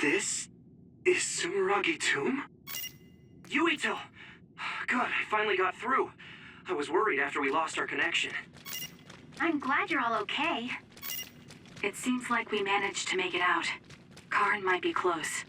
This is Sumeragi Tomb? Yuito! Good, I finally got through. I was worried after we lost our connection. I'm glad you're all okay. It seems like we managed to make it out. Karin might be close.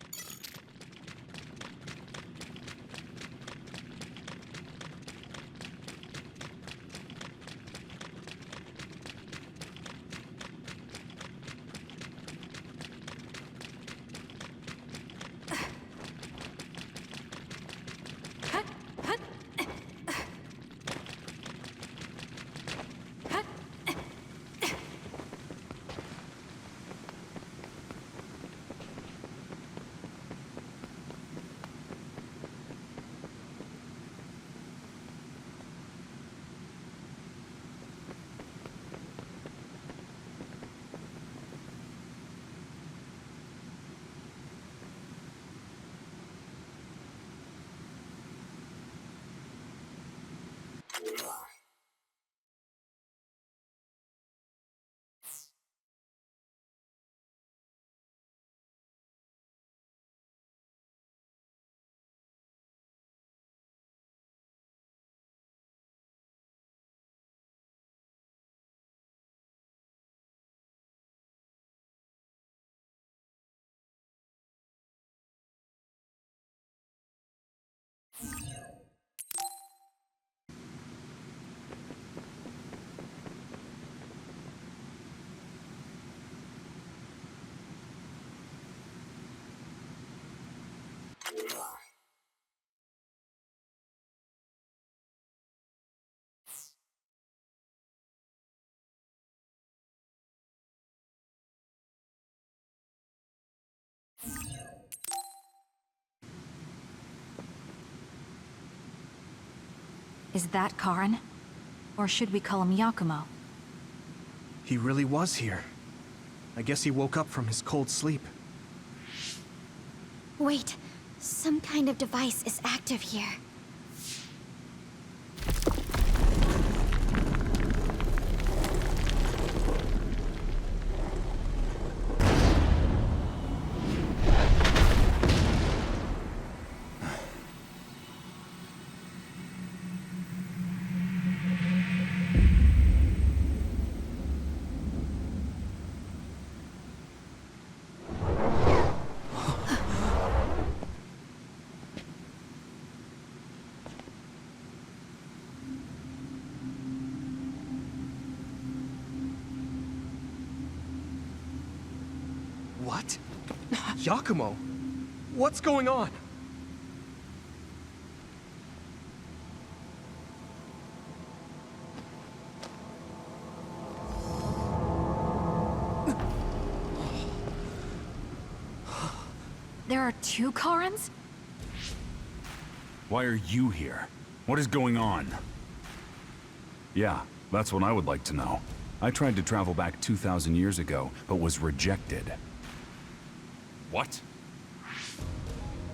Is that Karin? Or should we call him Yakumo? He really was here. I guess he woke up from his cold sleep. Wait, some kind of device is active here. What? Yakumo? What's going on? There are two Karins? Why are you here? What is going on? Yeah, that's what I would like to know. I tried to travel back 2,000 years ago, but was rejected. What?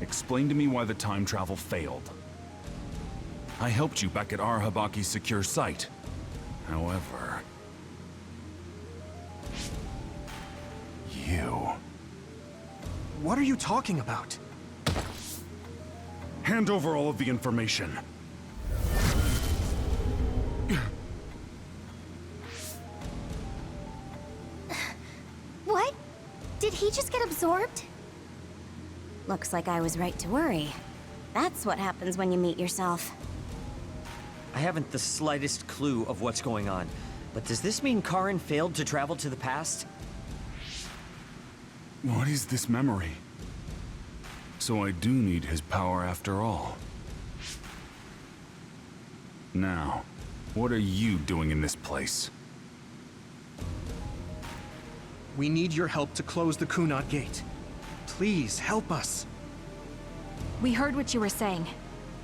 Explain to me why the time travel failed. I helped you back at Arahabaki's secure site. However... you... What are you talking about? Hand over all of the information. What? Did he just get absorbed? Looks like I was right to worry. That's what happens when you meet yourself. I haven't the slightest clue of what's going on, but does this mean Karin failed to travel to the past? What is this memory? So I do need his power after all. Now, what are you doing in this place? We need your help to close the Kunad Gate. Please, help us. We heard what you were saying.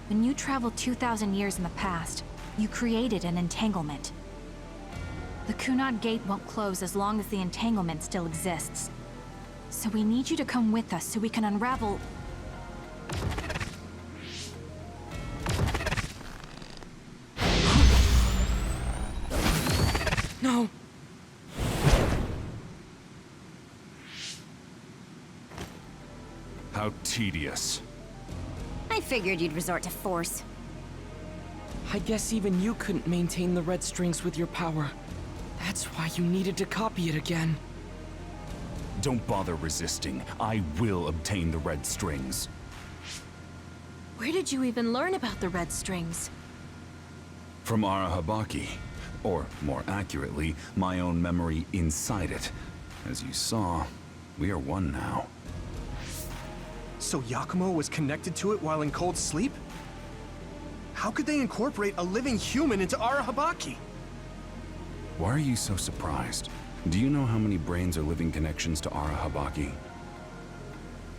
When you traveled 2,000 years in the past, you created an entanglement. The Kunad Gate won't close as long as the entanglement still exists. So we need you to come with us so we can unravel... No! How tedious. I figured you'd resort to force. I guess even you couldn't maintain the red strings with your power. That's why you needed to copy it again. Don't bother resisting. I will obtain the red strings. Where did you even learn about the red strings? From Arahabaki. Or, more accurately, my own memory inside it. As you saw, we are one now. So Yakumo was connected to it while in cold sleep? How could they incorporate a living human into Arahabaki? Why are you so surprised? Do you know how many brains are living connections to Arahabaki?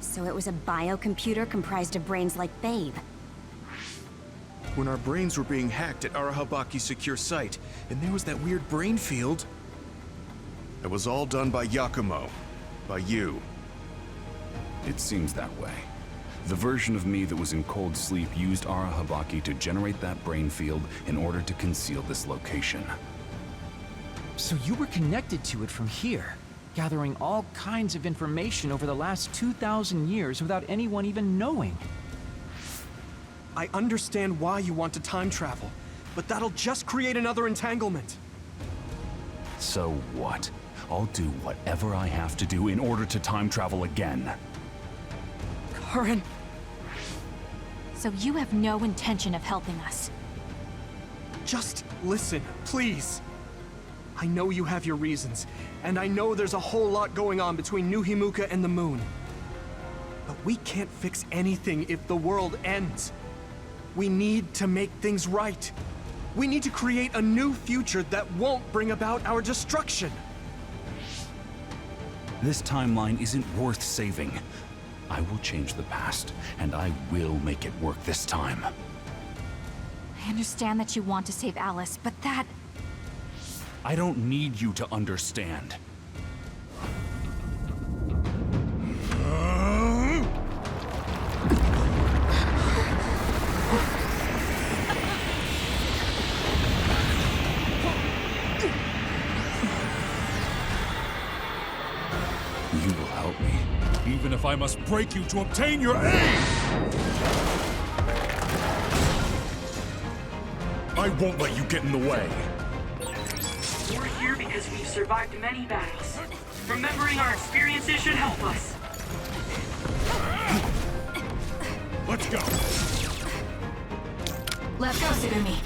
So it was a biocomputer comprised of brains like Babe. When our brains were being hacked at Arahabaki's secure site, and there was that weird brain field. It was all done by Yakumo. By you. It seems that way. The version of me that was in cold sleep used Arahabaki to generate that brain field in order to conceal this location. So you were connected to it from here, gathering all kinds of information over the last 2,000 years without anyone even knowing. I understand why you want to time travel, but that'll just create another entanglement. So what? I'll do whatever I have to do in order to time travel again. Karin! So you have no intention of helping us. Just listen, please. I know you have your reasons, and I know there's a whole lot going on between New Himuka and the moon. But we can't fix anything if the world ends. We need to make things right. We need to create a new future that won't bring about our destruction. This timeline isn't worth saving. I will change the past, and I will make it work this time. I understand that you want to save Alice, but that... I don't need you to understand. You will help me, even if I must break you to obtain your aid! I won't let you get in the way. We're here because we've survived many battles. Remembering our experiences should help us. Let's go. Let's go, Tsugumi.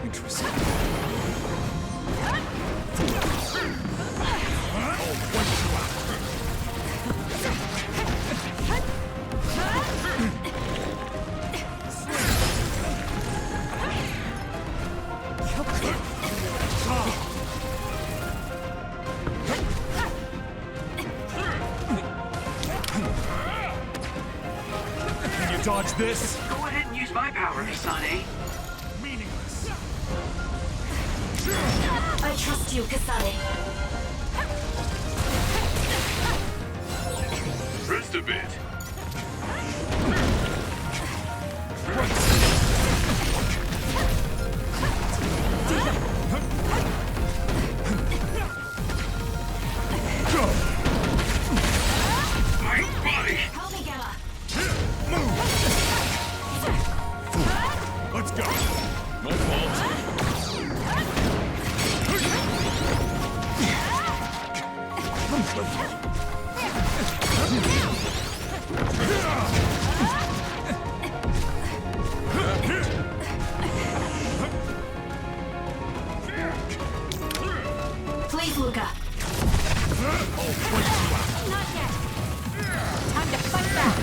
Interesting. Can you dodge this? Go ahead and use my power, Kasane. Meaningless. I trust you, Kasane. Rest a bit. My body. Help me, Gela. Move. Let's go. No fault. Please, Luca. Not yet. Time to fight back.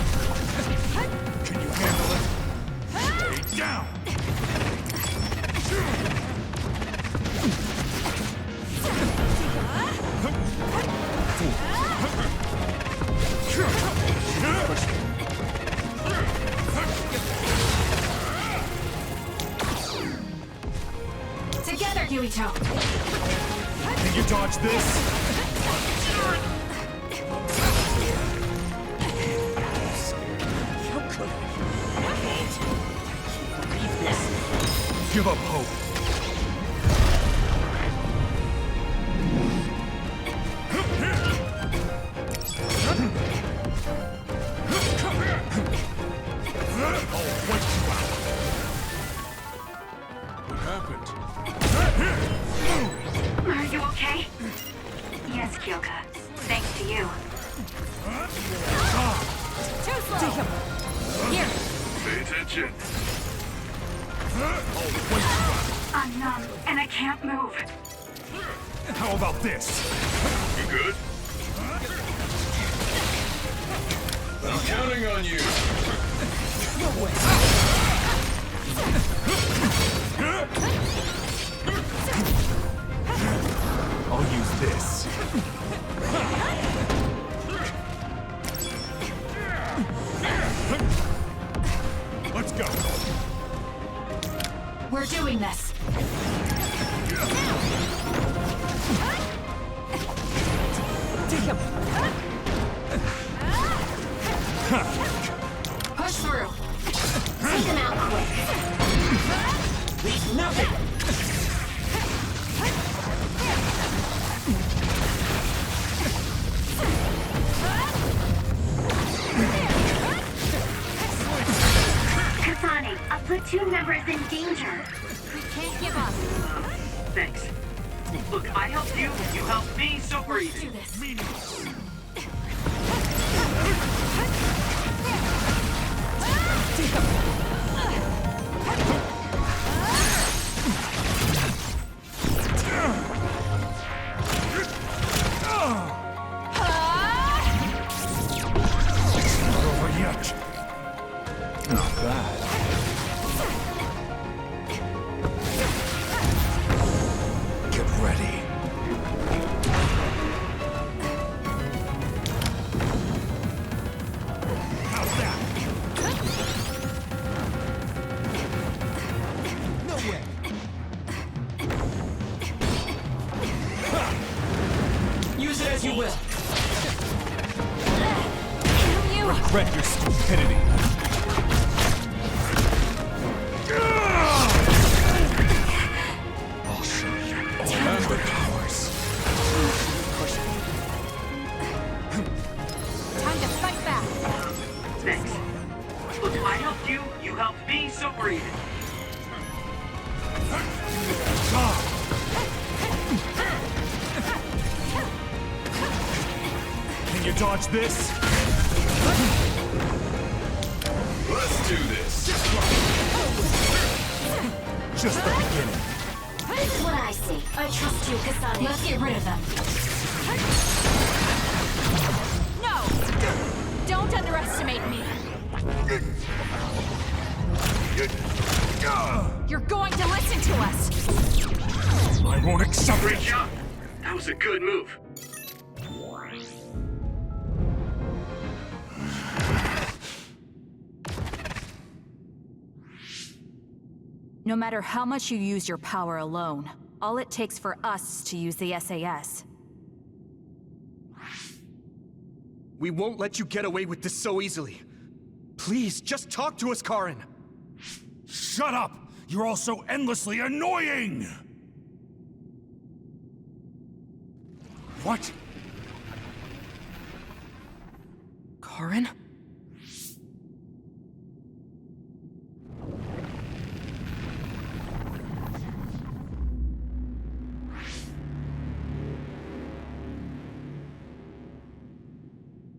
Can you handle it? Stay down. Together, Yuito. Can you dodge this? Give up hope. attention! I'm numb, and I can't move. How about this? You good? I'm counting on you! I'll use this. Let's go. We're doing this. Take him! Push through. Take them out quick. Leave nothing! Kasane, a platoon member is in danger. We can't give up. Thanks. Look, I helped you, you helped me, so we're Let's do even. this. Not over yet. Not bad. Get ready. How's that? No way! Use it as you will. You! Regret your stupidity. I'll show you all your powers. Time to fight back. Thanks. Look, I helped you, you helped me, so we're even. Can you dodge this? Let's do this. Just the beginning. This is what I see. I trust you, Kasane. Let's get rid of them. No! Don't underestimate me. You're going to listen to us. I won't accept Great it. job. That was a good move. No matter how much you use your power alone, all it takes for us to use the SAS. We won't let you get away with this so easily. Please, just talk to us, Karin. Shut up! You're all so endlessly annoying! What? Karin?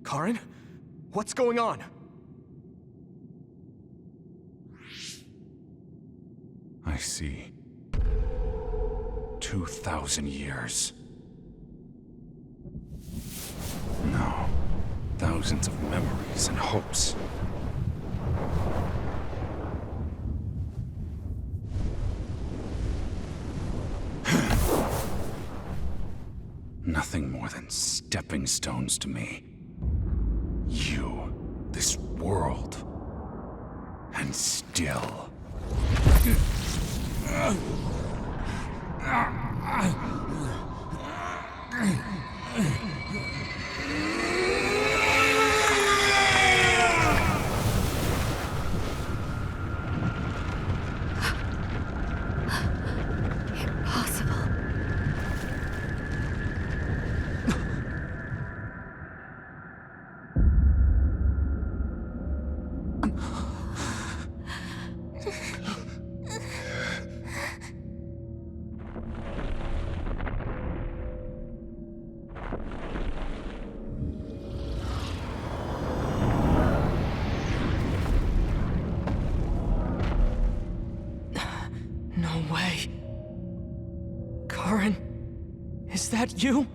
Karin? What's going on? I see. 2,000 years. No. Thousands of memories and hopes. Nothing more than stepping stones to me. You, this world, and still. Impossible. No way. Karen, is that you?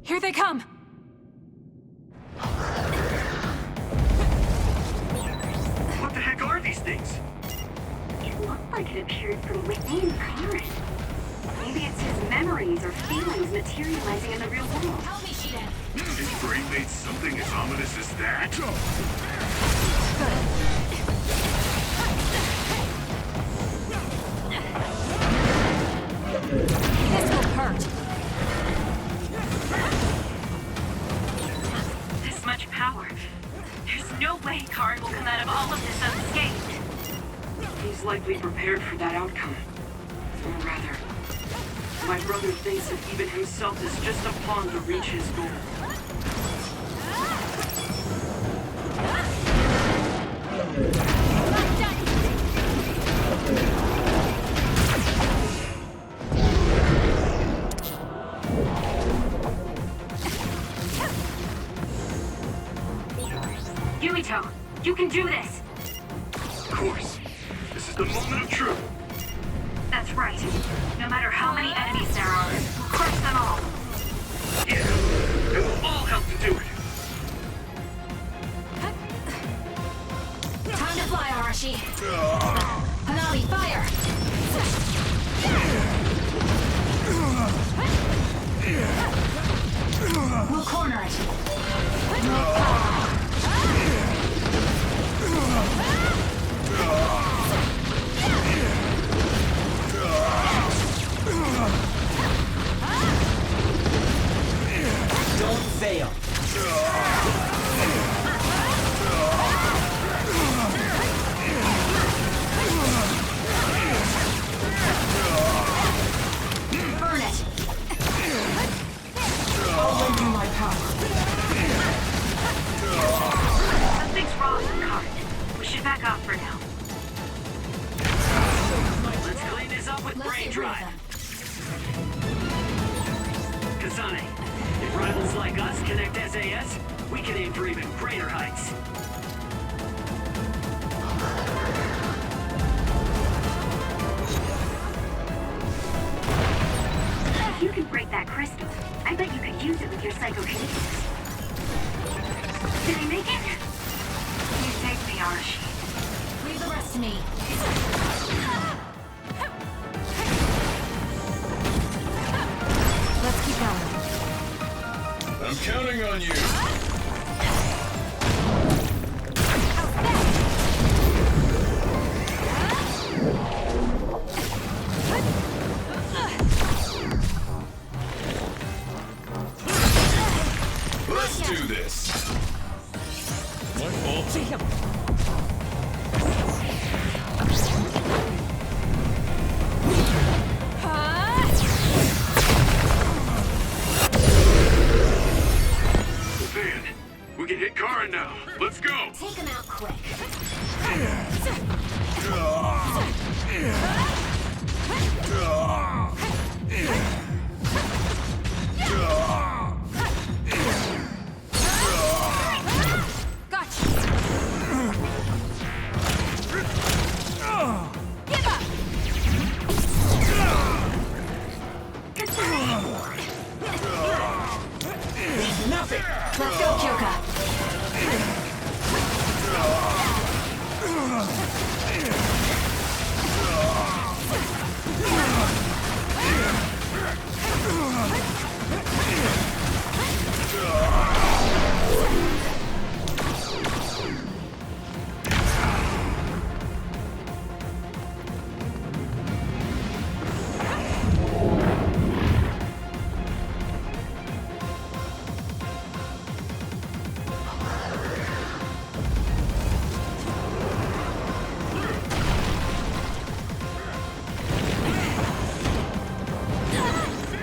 Here they come! What the heck are these things? It looked like it appeared from within Karin. Maybe it's his memories or feelings materializing in the real world. Help me, Shiden! His brain made something as ominous as that? This will hurt. This much power. There's no way Karin will come out of all of this unscathed. He's likely prepared for that outcome. Or rather, my brother thinks that even himself is just a pawn to reach his goal. Yuito, you can do this! Of course. This is the moment of truth. That's right. No matter how many enemies there are, we'll crush them all. Yeah, and we'll all help to do it. Time to fly, Arashi! Hanabi, fire! We'll corner it. Don't fail. Burn it! I'll lend you my power. Something's wrong with Karin. We should back off for now. Let's clean this up with Let's brain get rid of drive. them. Kasane, if rivals like us connect SAS, we can aim for even greater heights. If you can break that crystal, I bet you could use it with your psychokinesis. Did he make it? You saved me, Arashi. Leave the rest to me. Let's keep going. I'm counting on you. Let's do this. My fault. See him! Man, we can hit Karin now. Let's go. Take him out quick. Gotcha. Give up. He's nothing. Let's go, Kyoka.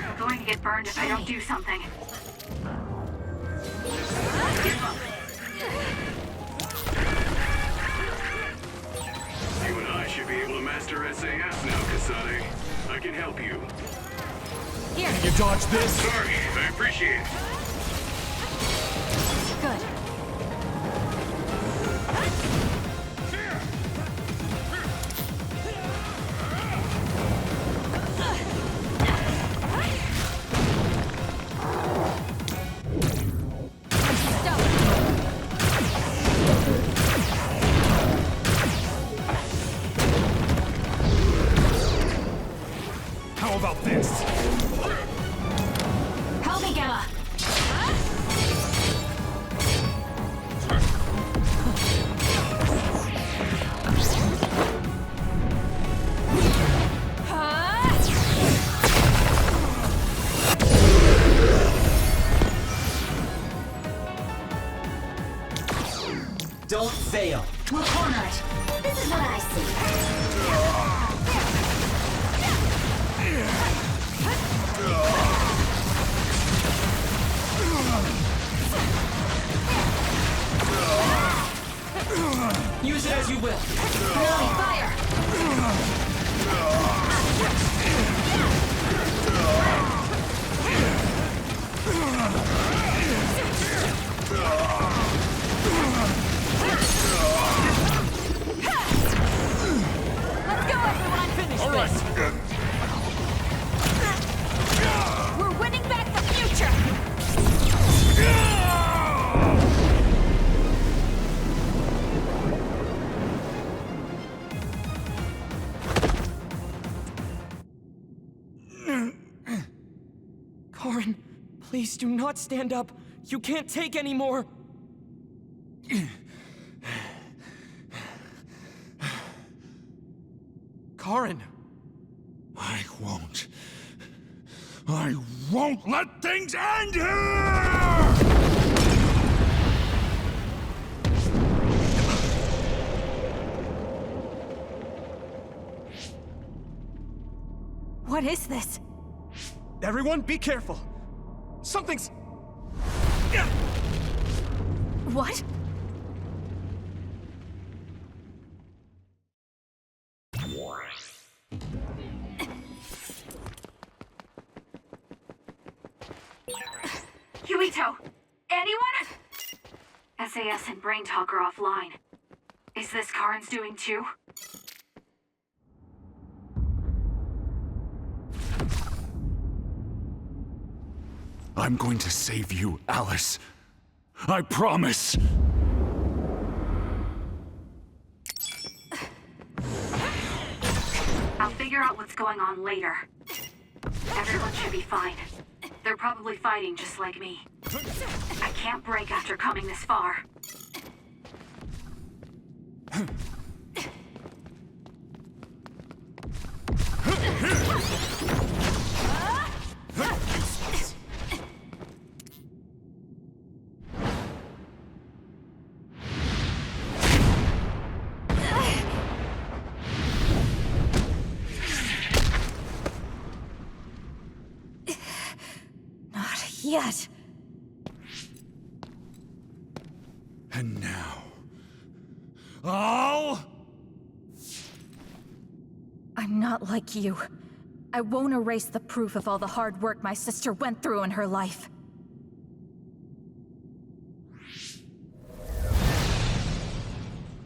I'm going to get burned if I don't do something. You and I should be able to master SAS now, Kasane. I can help you. Here. You dodged this? Sorry, I appreciate it. Good. Don't fail. We'll corner it. This is what I see. Use it as you will. Fire! Let's go, everyone! Finish All right. We're winning back the future! Karen, please do not stand up. You can't take any more. Karen. I won't let things end here! What is this? Everyone, be careful. Something's... What? Yuito! Anyone? SAS and Brain Talk are offline. Is this Karen's doing too? I'm going to save you, Alice. I promise. I'll figure out what's going on later. Everyone should be fine. They're probably fighting just like me. I can't break after coming this far. Yet. And now... I'll... I'm not like you. I won't erase the proof of all the hard work my sister went through in her life.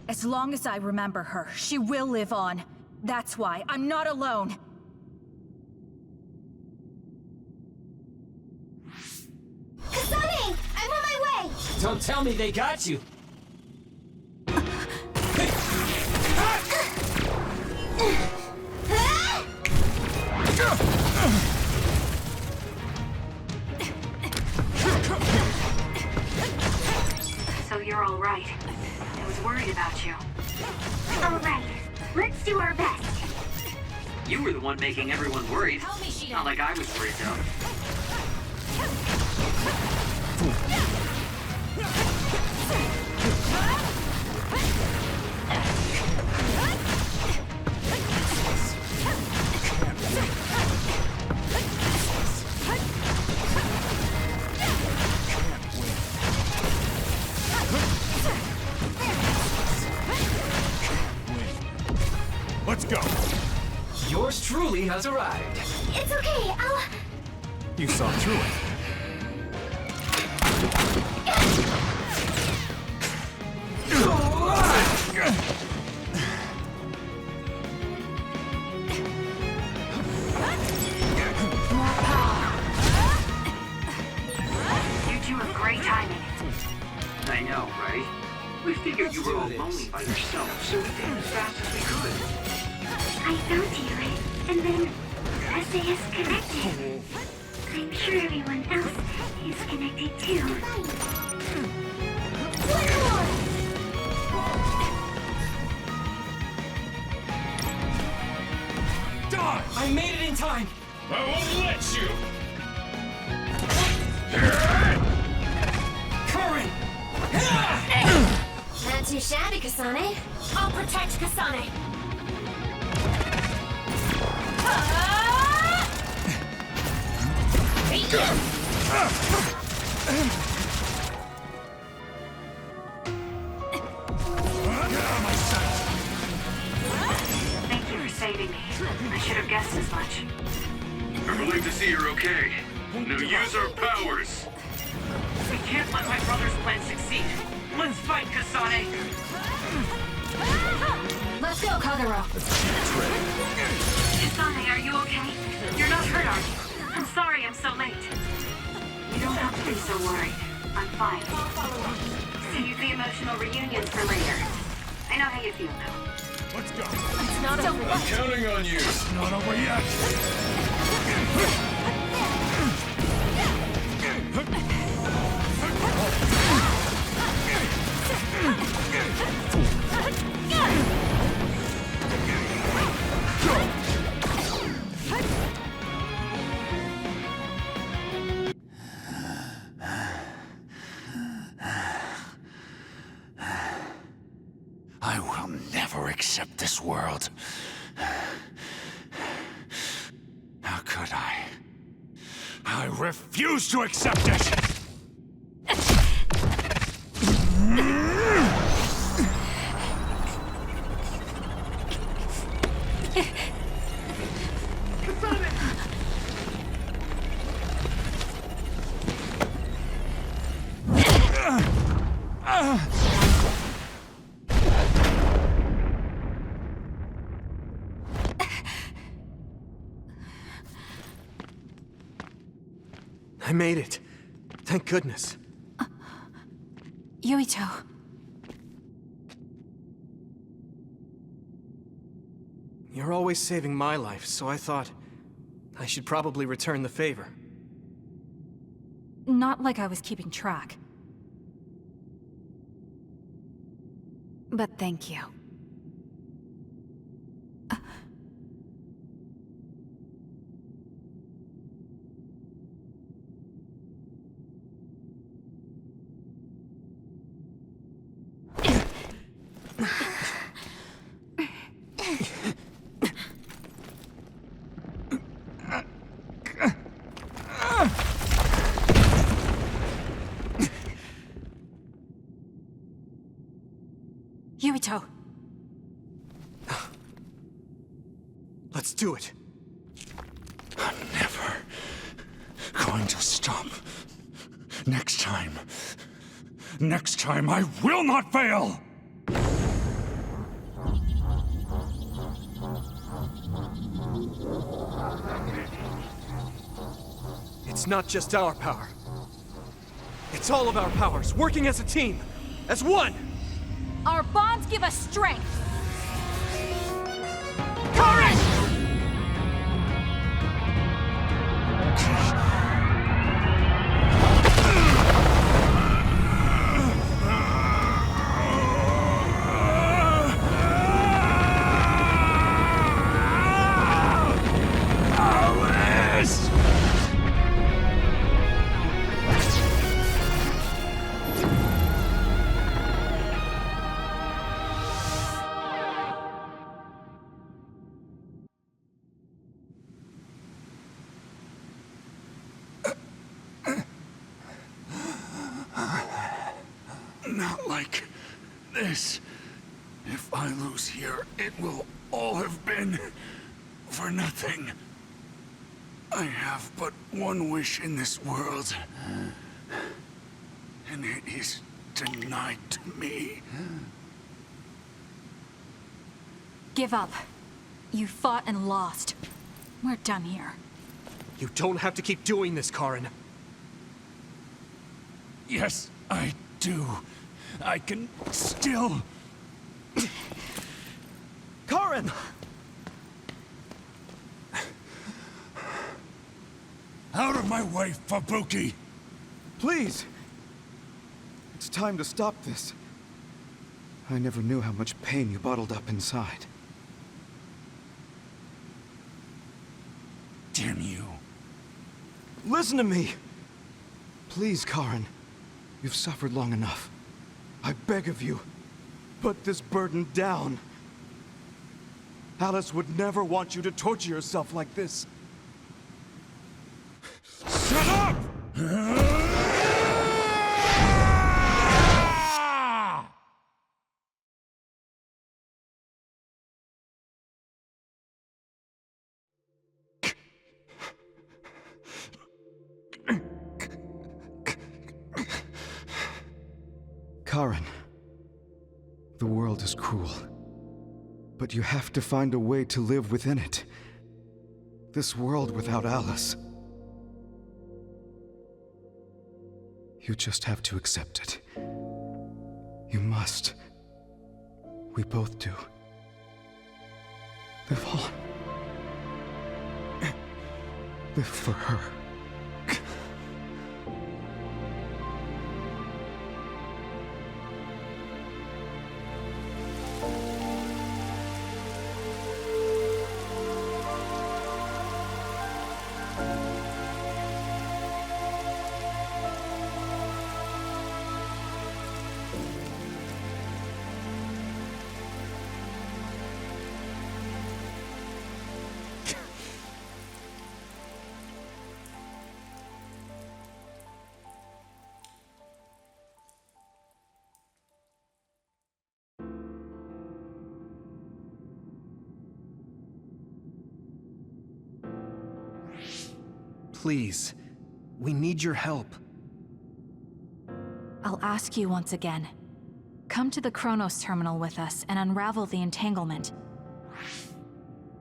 As long as I remember her, she will live on. That's why I'm not alone. Kasane! I'm on my way! Don't tell me they got you. So you're all right. I was worried about you. All right. Let's do our best. You were the one making everyone worried. Not like I was worried, though. Let's go. Yours truly has arrived. It's okay. You saw through it. You two have great timing. I know, right? We figured you were all lonely by yourself, so we did as fast as we could. I found you, and then SAS connected. I'm sure everyone else is connected too. Die! I made it in time. I won't let you! Current! That's too shabby, Kasane. I'll protect Kasane. Thank you for saving me. I should have guessed as much. I'm relieved to see you're okay. Now use our powers. We can't let my brother's plan succeed. Let's fight, Kasane! Let's go, Kagero. Kasane, are you okay? You're not hurt, are you? I'm sorry I'm so late. You don't have to be so worried. I'm fine. Save the emotional reunions for later. I know how you feel now. Let's go. It's not over. I'm counting on you. It's not over yet. I will never accept this world. How could I? I refuse to accept it! I made it. Thank goodness. Yuito. You're always saving my life, so I thought I should probably return the favor. Not like I was keeping track. But thank you. Yuito. Let's do it. I'm never going to stop. Next time I will not fail! It's not just our power. It's all of our powers, working as a team, as one! Our bonds give us strength! Courage! Not like this. If I lose here, it will all have been for nothing. I have but one wish in this world, and it is denied to me. Give up. You fought and lost. We're done here. You don't have to keep doing this, Karin. Yes, I do. I can still... Karin! Out of my way, Fubuki! Please! It's time to stop this. I never knew how much pain you bottled up inside. Damn you. Listen to me! Please, Karin. You've suffered long enough. I beg of you. put this burden down. Alice would never want you to torture yourself like this. Shut up! Karen, the world is cruel, but you have to find a way to live within it. This world without Alice. You just have to accept it. You must. We both do. Live on. Live for her. Please, we need your help. I'll ask you once again. Come to the Chronos terminal with us and unravel the entanglement.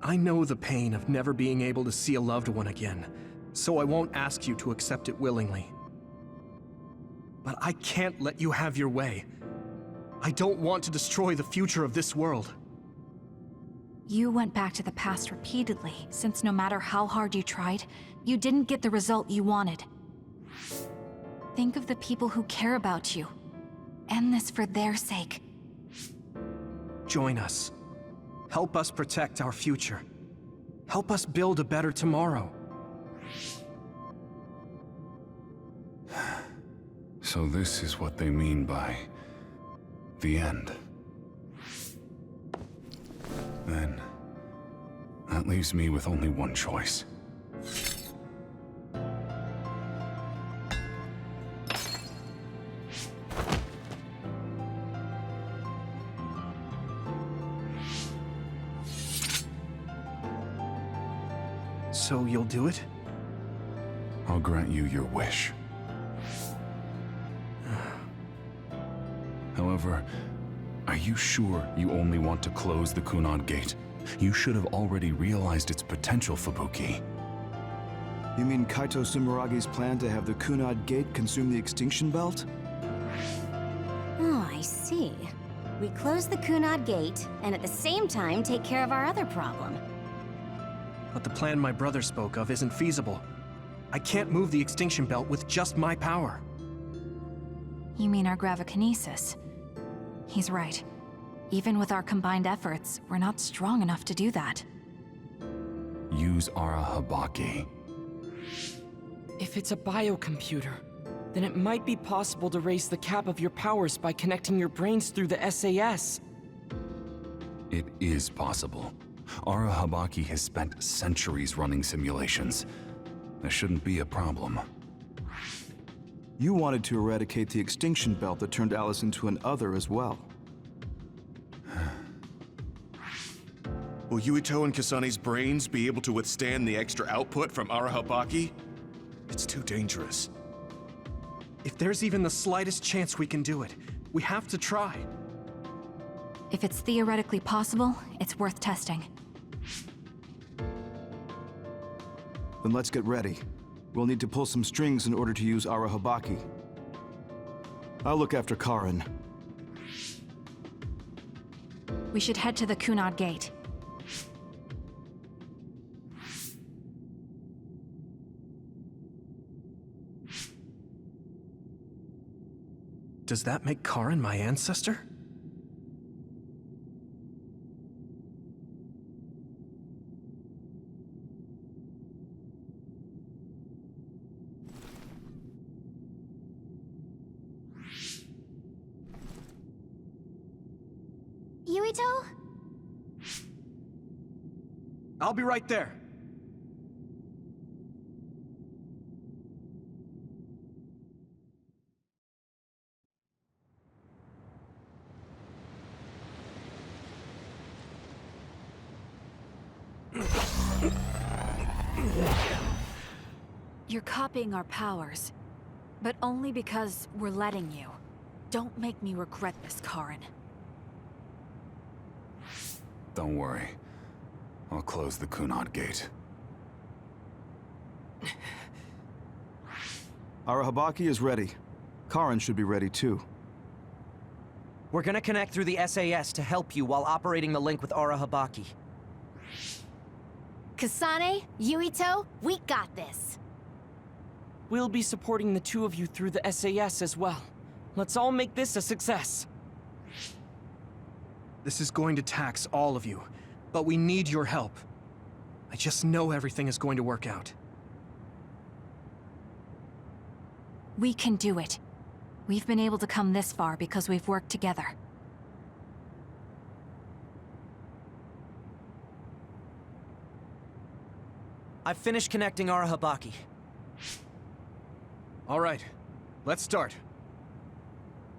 I know the pain of never being able to see a loved one again, so I won't ask you to accept it willingly. But I can't let you have your way. I don't want to destroy the future of this world. You went back to the past repeatedly, since no matter how hard you tried, you didn't get the result you wanted. Think of the people who care about you. End this for their sake. Join us. Help us protect our future. Help us build a better tomorrow. So this is what they mean by the end. Then, that leaves me with only one choice. So you'll do it? I'll grant you your wish. However, are you sure you only want to close the Kunad Gate? You should have already realized its potential, Fubuki. You mean Kaito Sumeragi's plan to have the Kunad Gate consume the Extinction Belt? Oh, I see. We close the Kunad Gate, and at the same time take care of our other problem. But the plan my brother spoke of isn't feasible. I can't move the Extinction Belt with just my power. You mean our gravikinesis? He's right. Even with our combined efforts, we're not strong enough to do that. Use Arahabaki. If it's a biocomputer, then it might be possible to raise the cap of your powers by connecting your brains through the SAS. It is possible. Arahabaki has spent centuries running simulations. There shouldn't be a problem. You wanted to eradicate the Extinction Belt that turned Alice into an other as well. Will Yuito and Kasane's brains be able to withstand the extra output from Arahabaki? It's too dangerous. If there's even the slightest chance we can do it, we have to try. If it's theoretically possible, it's worth testing. Then let's get ready. We'll need to pull some strings in order to use Arahabaki. I'll look after Karen. We should head to the Kunad Gate. Does that make Karen my ancestor? Yuito? I'll be right there. You're copying our powers, but only because we're letting you. Don't make me regret this, Karen. Don't worry. I'll close the Kunad Gate. Arahabaki is ready. Karen should be ready too. We're gonna connect through the SAS to help you while operating the link with Arahabaki. Kasane, Yuito, we got this. We'll be supporting the two of you through the SAS as well. Let's all make this a success. This is going to tax all of you, but we need your help. I just know everything is going to work out. We can do it. We've been able to come this far because we've worked together. I've finished connecting Arahabaki. All right, let's start.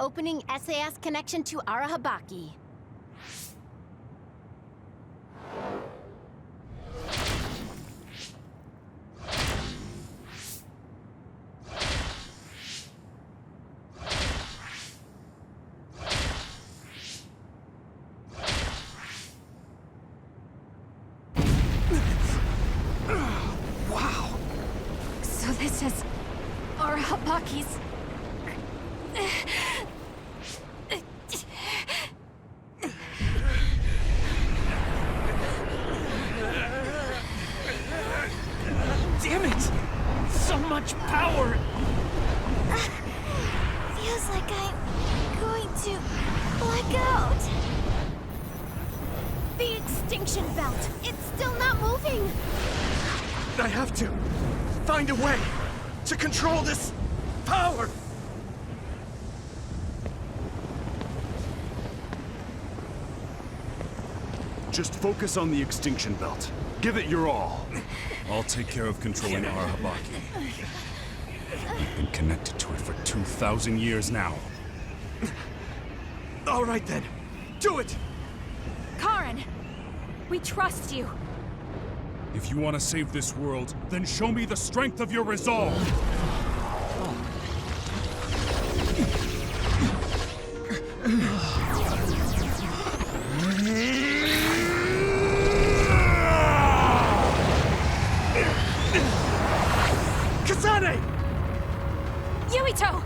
Opening SAS connection to Arahabaki. So this is Arahabaki's... Damn it! So much power! Feels like I'm going to black out. The extinction belt. It's still not moving. I have to find a way to control this power. Just focus on the extinction belt. Give it your all. I'll take care of controlling Arahabaki. I've been connected to it for 2,000 years now. All right then, do it! Karen! We trust you. If you want to save this world, then show me the strength of your resolve! Kasane! Yuito!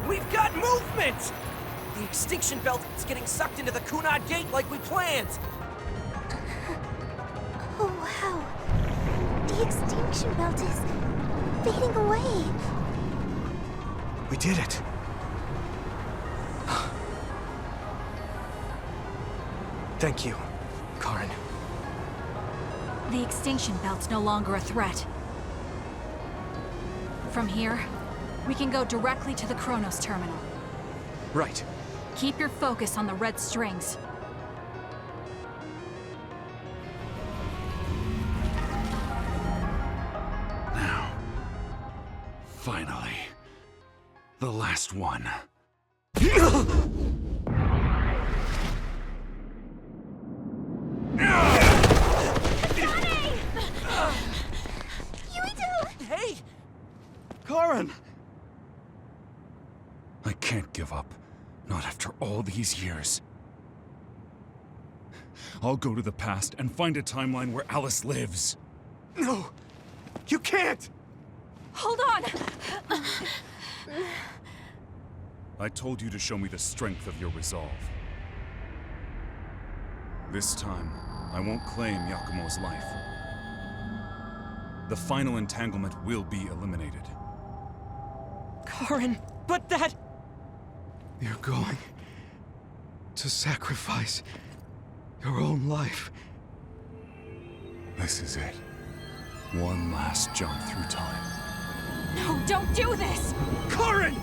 We've got movement! The extinction belt is getting sucked into the Kunad Gate like we planned! Oh, wow. The extinction belt is fading away. We did it. Thank you, Karen. The extinction belt's no longer a threat. From here, we can go directly to the Chronos terminal. Right. Keep your focus on the red strings. Now, finally, the last one. Hey! Karen! I can't give up. Not after all these years. I'll go to the past and find a timeline where Alice lives. No! You can't! Hold on! I told you to show me the strength of your resolve. This time, I won't claim Yakumo's life. The final entanglement will be eliminated. Karen, but that... You're going to sacrifice your own life. This is it. One last jump through time. No, don't do this! Karen!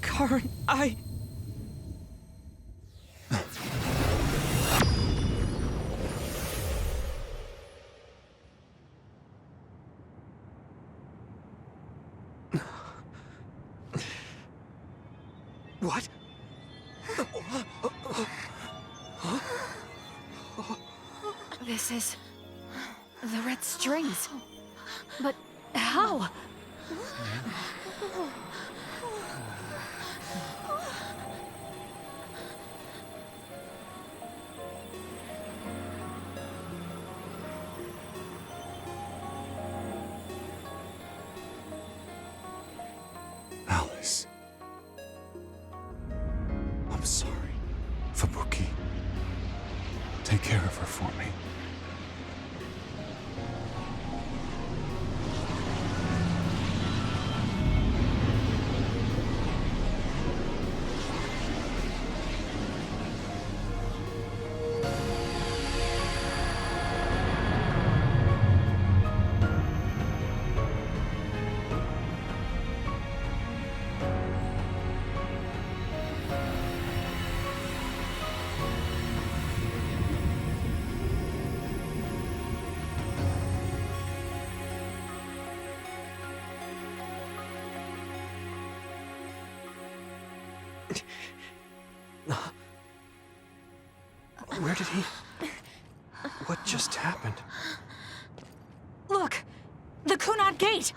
Karen, What? This is... the red strings. But how? Alice. I'm sorry. Fubuki. Take care of her for me. Where did he... What just happened? Look! The Kunad Gate!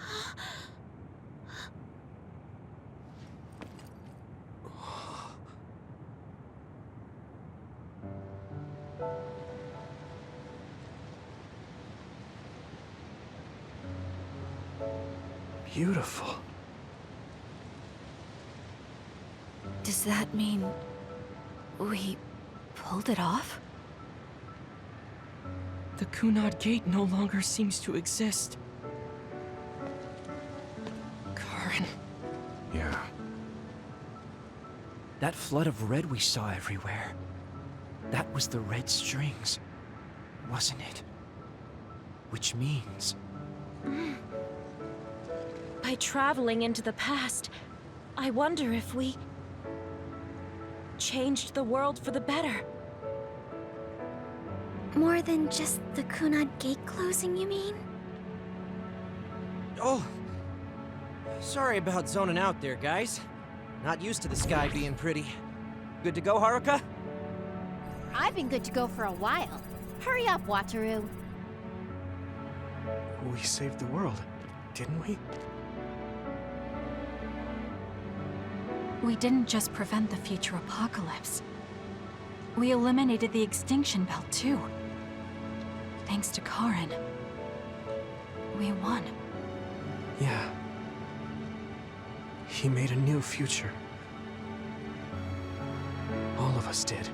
Beautiful. Does that mean... we... pulled it off? The Kunad Gate no longer seems to exist. Karen. Yeah. That flood of red we saw everywhere. That was the red strings, wasn't it? Which means... By traveling into the past, I wonder if we... changed the world for the better. More than just the Kunad Gate closing, you mean? Oh, sorry about zoning out there, guys. Not used to the sky being pretty. Good to go, Haruka? I've been good to go for a while. Hurry up, Wataru. We saved the world, didn't we? We didn't just prevent the future apocalypse. We eliminated the extinction belt, too. Thanks to Karen. We won. Yeah. He made a new future. All of us did.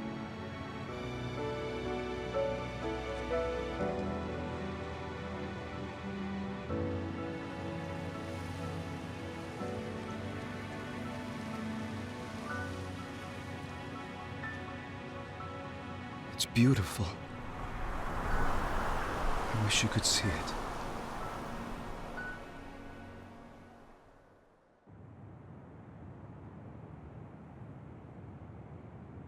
It's beautiful. I wish you could see it.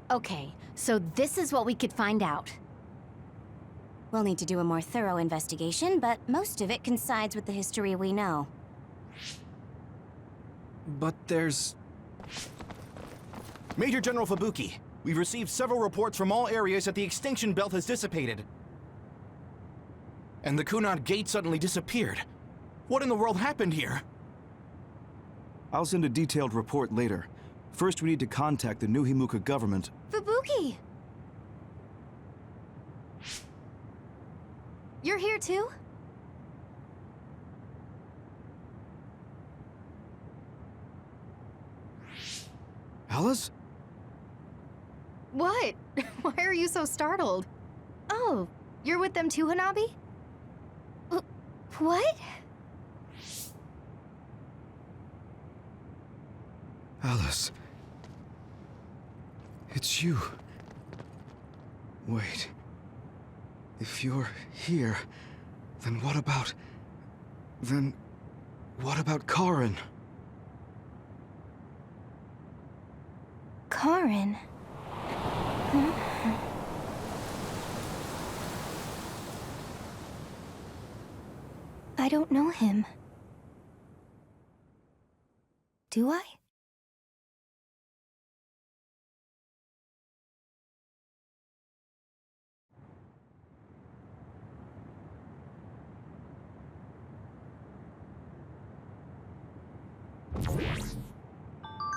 Okay, so this is what we could find out. We'll need to do a more thorough investigation, but most of it coincides with the history we know. But there's... Major General Fubuki, we've received several reports from all areas that the extinction belt has dissipated. And the Kunad Gate suddenly disappeared. What in the world happened here? I'll send a detailed report later. First, we need to contact the New Himuka government. Fubuki! You're here too? Alice? What? Why are you so startled? Oh, you're with them too, Hanabi? What? Alice. It's you. Wait. If you're here, then what about... Then... what about Karin? Karin? I don't know him. Do I?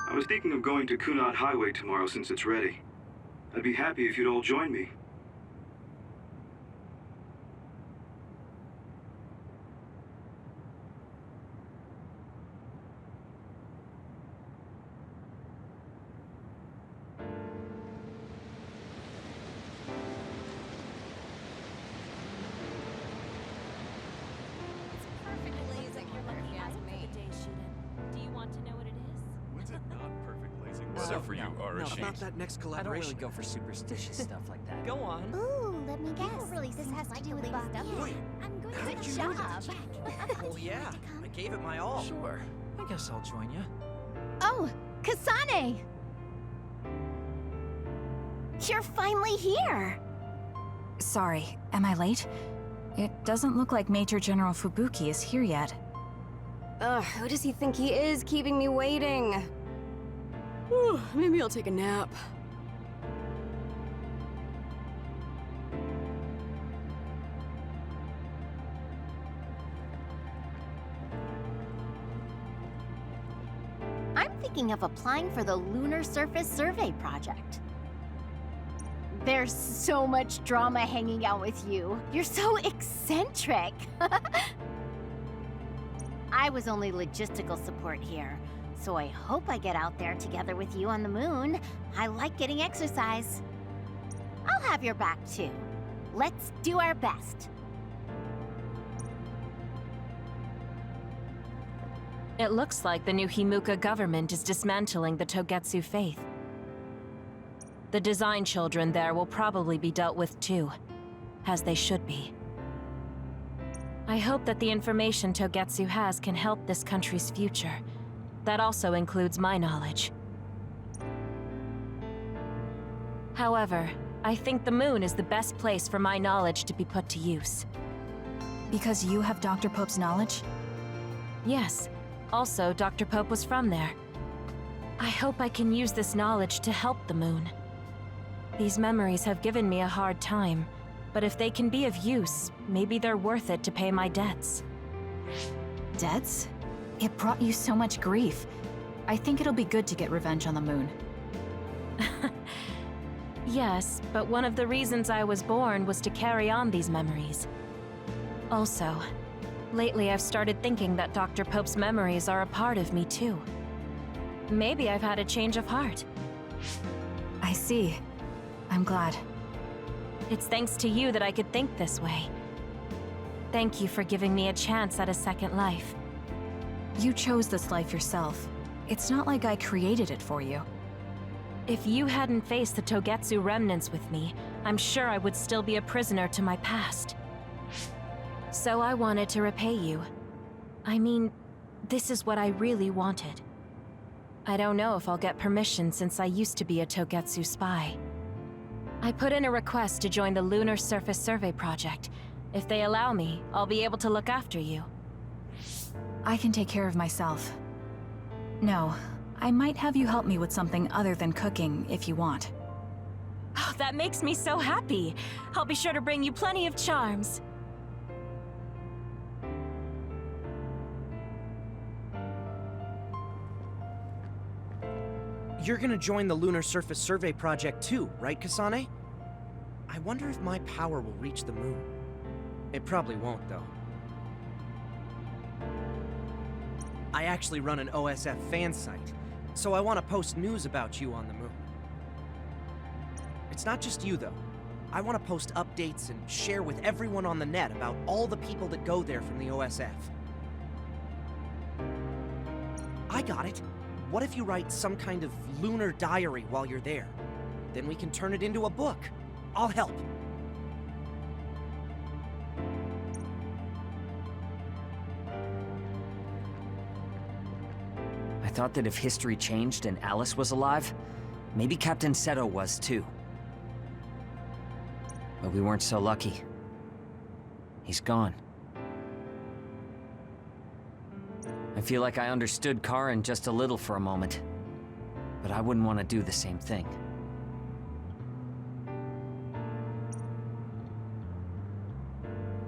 I was thinking of going to Kunad Highway tomorrow since it's ready. I'd be happy if you'd all join me. For you, Arashi. Not that next collaboration. I don't really go for superstitious stuff like that. Go on. Ooh, let me guess. This has to do with Bob. I'm going How to did you the know job. Well, yeah. I gave it my all. Sure. I guess I'll join you. Oh, Kasane! You're finally here! Sorry, am I late? It doesn't look like Major General Fubuki is here yet. Ugh, who does he think he is keeping me waiting? Whew, maybe I'll take a nap. I'm thinking of applying for the Lunar Surface Survey Project. There's so much drama hanging out with you. You're so eccentric. I was only logistical support here, so I hope I get out there together with you on the moon. I like getting exercise. I'll have your back too. Let's do our best. It looks like the new Himuka government is dismantling the Togetsu faith. The design children there will probably be dealt with too, as they should be. I hope that the information Togetsu has can help this country's future. That also includes my knowledge. However, I think the moon is the best place for my knowledge to be put to use. Because you have Dr. Pope's knowledge? Yes. Also, Dr. Pope was from there. I hope I can use this knowledge to help the moon. These memories have given me a hard time, but if they can be of use, maybe they're worth it to pay my debts. Debts? It brought you so much grief. I think it'll be good to get revenge on the moon. Yes, but one of the reasons I was born was to carry on these memories. Also, lately I've started thinking that Dr. Pope's memories are a part of me too. Maybe I've had a change of heart. I see. I'm glad. It's thanks to you that I could think this way. Thank you for giving me a chance at a second life. You chose this life yourself. It's not like I created it for you. If you hadn't faced the Togetsu remnants with me, I'm sure I would still be a prisoner to my past. So I wanted to repay you. I mean, this is what I really wanted. I don't know if I'll get permission since I used to be a Togetsu spy. I put in a request to join the Lunar Surface Survey Project. If they allow me, I'll be able to look after you. I can take care of myself. No, I might have you help me with something other than cooking if you want. Oh, that makes me so happy. I'll be sure to bring you plenty of charms. You're gonna join the Lunar Surface Survey Project too, right, Kasane? I wonder if my power will reach the moon. It probably won't, though. I actually run an OSF fan site, so I want to post news about you on the moon. It's not just you, though. I want to post updates and share with everyone on the net about all the people that go there from the OSF. I got it. what if you write some kind of lunar diary while you're there? Then we can turn it into a book. I'll help. I thought that if history changed and Alice was alive, maybe Captain Seto was too. But we weren't so lucky. He's gone. I feel like I understood Karen just a little for a moment, but I wouldn't want to do the same thing.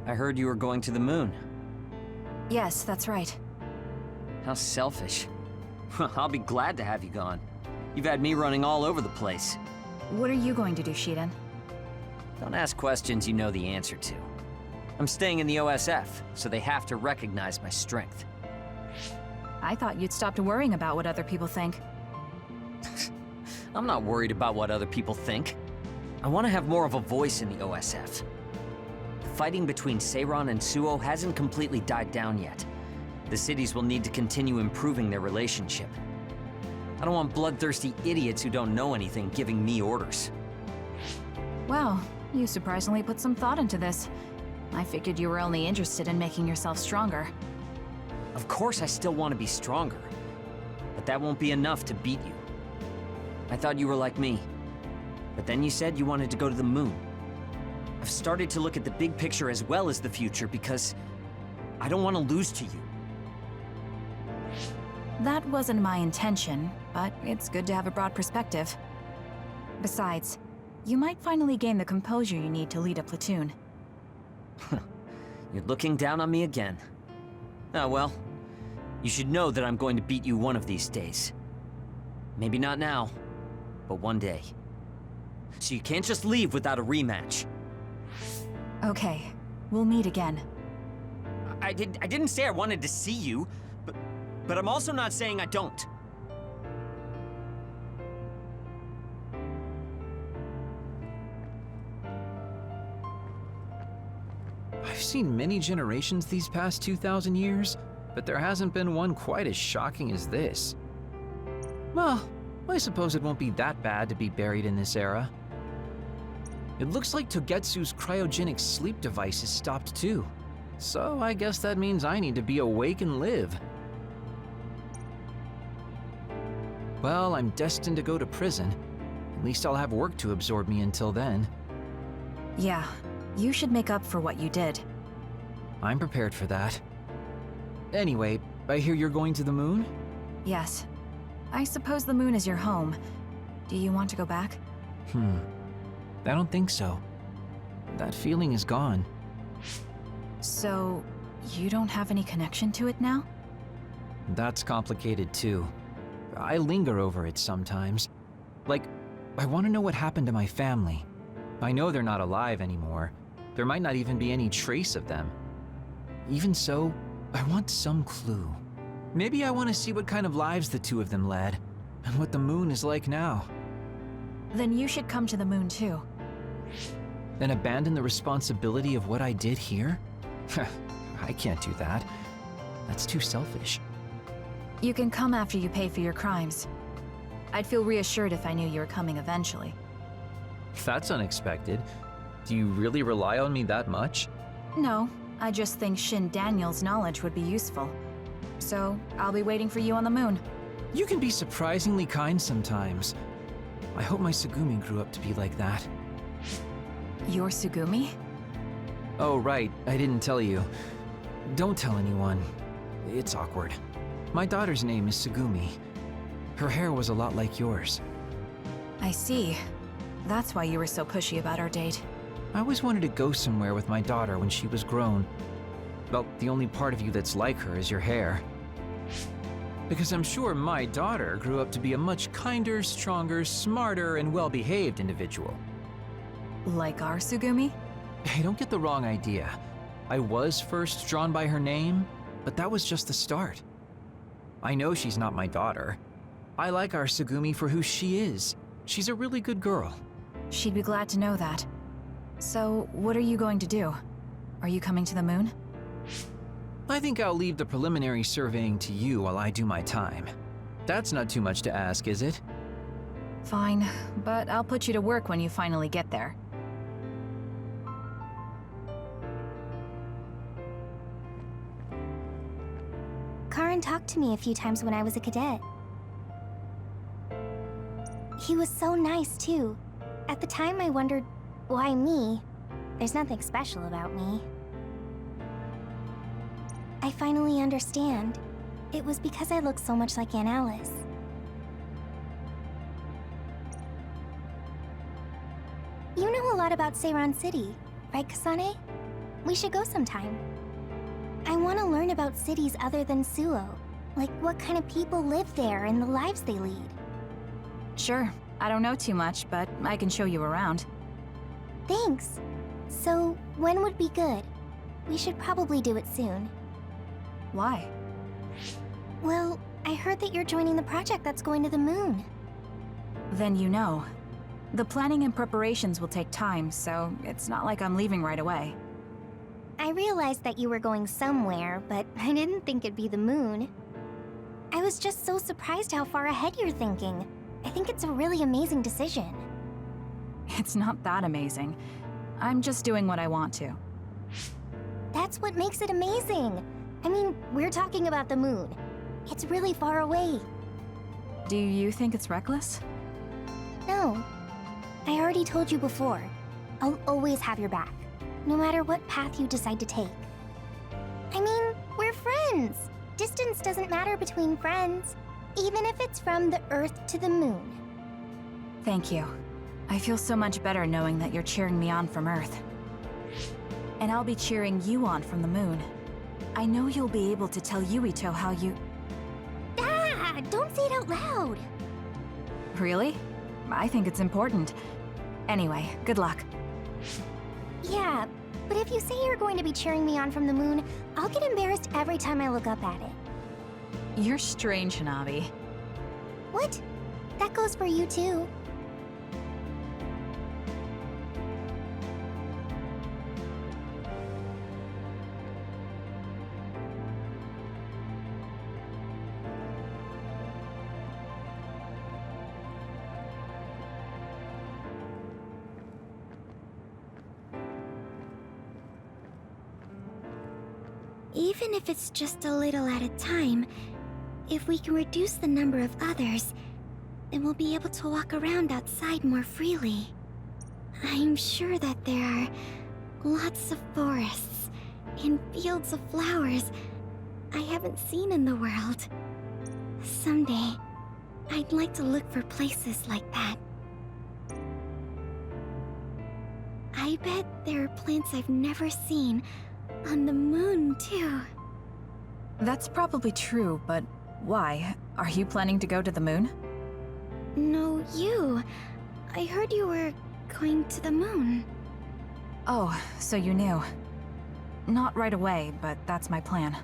I heard you were going to the moon. Yes, that's right. How selfish. I'll be glad to have you gone. You've had me running all over the place. What are you going to do, Shiden? Don't ask questions you know the answer to. I'm staying in the OSF, so they have to recognize my strength. I thought you'd stopped worrying about what other people think. I'm not worried about what other people think. I want to have more of a voice in the OSF. The fighting between Seiran and Suo hasn't completely died down yet. The cities will need to continue improving their relationship. I don't want bloodthirsty idiots who don't know anything giving me orders. Wow, you surprisingly put some thought into this. I figured you were only interested in making yourself stronger. Of course I still want to be stronger, but that won't be enough to beat you. I thought you were like me, but then you said you wanted to go to the moon. I've started to look at the big picture as well as the future because I don't want to lose to you. That wasn't my intention, but it's good to have a broad perspective. Besides, you might finally gain the composure you need to lead a platoon. You're looking down on me again. Oh well, you should know that I'm going to beat you one of these days. Maybe not now, but one day. So you can't just leave without a rematch. Okay, we'll meet again. I didn't say I wanted to see you, but I'm also not saying I don't. I've seen many generations these past 2,000 years, but there hasn't been one quite as shocking as this. Well, I suppose it won't be that bad to be buried in this era. It looks like Togetsu's cryogenic sleep device is stopped too. So I guess that means I need to be awake and live. Well, I'm destined to go to prison. At least I'll have work to absorb me until then. Yeah, you should make up for what you did. I'm prepared for that. Anyway, I hear you're going to the moon? Yes. I suppose the moon is your home. Do you want to go back? I don't think so. That feeling is gone. So, you don't have any connection to it now? That's complicated too. I linger over it sometimes. Like, I want to know what happened to my family. I know they're not alive anymore. There might not even be any trace of them. Even so, I want some clue. Maybe I want to see what kind of lives the two of them led, and what the moon is like now. Then you should come to the moon too. And abandon the responsibility of what I did here? I can't do that. That's too selfish. You can come after you pay for your crimes. I'd feel reassured if I knew you were coming eventually. That's unexpected. Do you really rely on me that much? No, I just think Shin Daniel's knowledge would be useful. So, I'll be waiting for you on the moon. You can be surprisingly kind sometimes. I hope my Tsugumi grew up to be like that. Your Tsugumi? Oh, right, I didn't tell you. Don't tell anyone. It's awkward. My daughter's name is Tsugumi. Her hair was a lot like yours. I see. That's why you were so pushy about our date. I always wanted to go somewhere with my daughter when she was grown. Well, the only part of you that's like her is your hair. Because I'm sure my daughter grew up to be a much kinder, stronger, smarter, and well-behaved individual. Like our Tsugumi? Hey, don't get the wrong idea. I was first drawn by her name, but that was just the start. I know she's not my daughter. I like our Tsugumi for who she is. She's a really good girl. She'd be glad to know that. So, what are you going to do? Are you coming to the moon? I think I'll leave the preliminary surveying to you while I do my time. That's not too much to ask, is it? Fine, but I'll put you to work when you finally get there. Karan talked to me a few times when I was a cadet. He was so nice, too. At the time, I wondered, why me? There's nothing special about me. I finally understand. It was because I look so much like Aunt Alice. You know a lot about Seiran City, right, Kasane? We should go sometime. I want to learn about cities other than Suo. Like what kind of people live there and the lives they lead. Sure. I don't know too much, but I can show you around. Thanks. So, when would be good? We should probably do it soon. Why? Well, I heard that you're joining the project that's going to the moon. Then you know. The planning and preparations will take time, so it's not like I'm leaving right away. I realized that you were going somewhere, but I didn't think it'd be the moon. I was just so surprised how far ahead you're thinking. I think it's a really amazing decision. It's not that amazing. I'm just doing what I want to. That's what makes it amazing. I mean, we're talking about the moon. It's really far away. Do you think it's reckless? No. I already told you before. I'll always have your back, no matter what path you decide to take. I mean, we're friends. Distance doesn't matter between friends, even if it's from the Earth to the moon. Thank you. I feel so much better knowing that you're cheering me on from Earth. And I'll be cheering you on from the moon. I know you'll be able to tell Yuito how you... Ah! Don't say it out loud! Really? I think it's important. Anyway, good luck. Yeah, but if you say you're going to be cheering me on from the moon, I'll get embarrassed every time I look up at it. You're strange, Hanabi. What? That goes for you too. Even if it's just a little at a time, if we can reduce the number of others, then we'll be able to walk around outside more freely. I'm sure that there are lots of forests and fields of flowers I haven't seen in the world. Someday, I'd like to look for places like that. I bet there are plants I've never seen on the moon, too. That's probably true, but why? Are you planning to go to the moon? No, you. I heard you were going to the moon. Oh, so you knew. Not right away, but that's my plan.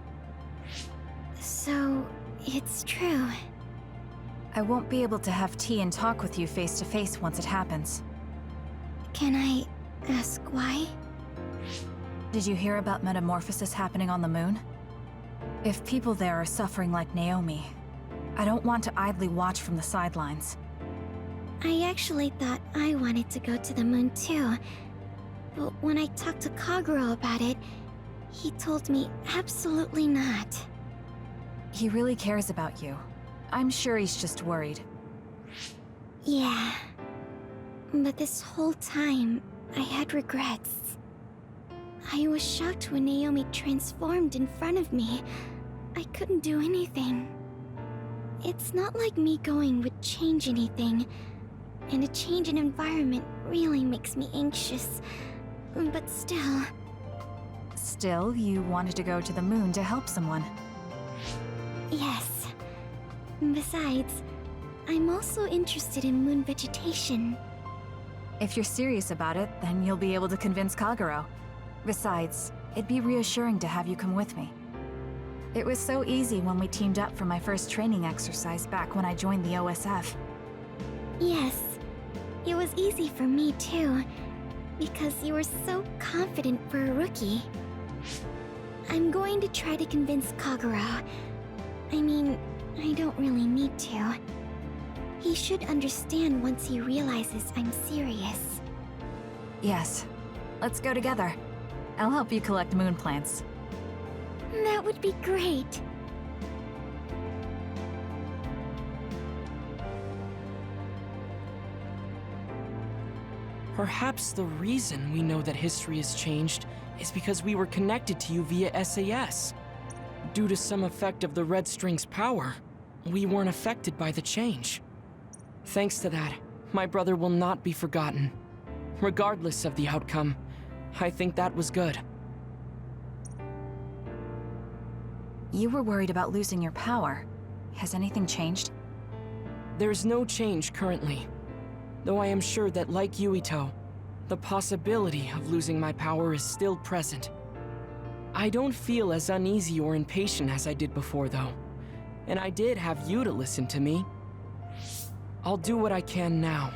So, it's true. I won't be able to have tea and talk with you face to face once it happens. Can I ask why? Did you hear about metamorphosis happening on the moon? If people there are suffering like Naomi, I don't want to idly watch from the sidelines. I actually thought I wanted to go to the moon too. But when I talked to Kaguro about it, he told me absolutely not. He really cares about you. I'm sure he's just worried. Yeah. But this whole time, I had regrets. I was shocked when Naomi transformed in front of me. I couldn't do anything. It's not like me going would change anything, and a change in environment really makes me anxious. But still... Still, you wanted to go to the moon to help someone. Yes. Besides, I'm also interested in moon vegetation. If you're serious about it, then you'll be able to convince Kaguro. Besides, it'd be reassuring to have you come with me. It was so easy when we teamed up for my first training exercise back when I joined the OSF. Yes, it was easy for me too, because you were so confident for a rookie. I'm going to try to convince Kaguro. I mean, I don't really need to. He should understand once he realizes I'm serious. Yes. Let's go together. I'll help you collect moon plants. That would be great. Perhaps the reason we know that history has changed is because we were connected to you via SAS. Due to some effect of the Red String's power, we weren't affected by the change. Thanks to that, my brother will not be forgotten. Regardless of the outcome, I think that was good. You were worried about losing your power. Has anything changed? There's no change currently, though I am sure that, like Yuito, the possibility of losing my power is still present. I don't feel as uneasy or impatient as I did before, though, and I did have you to listen to me. I'll do what I can now.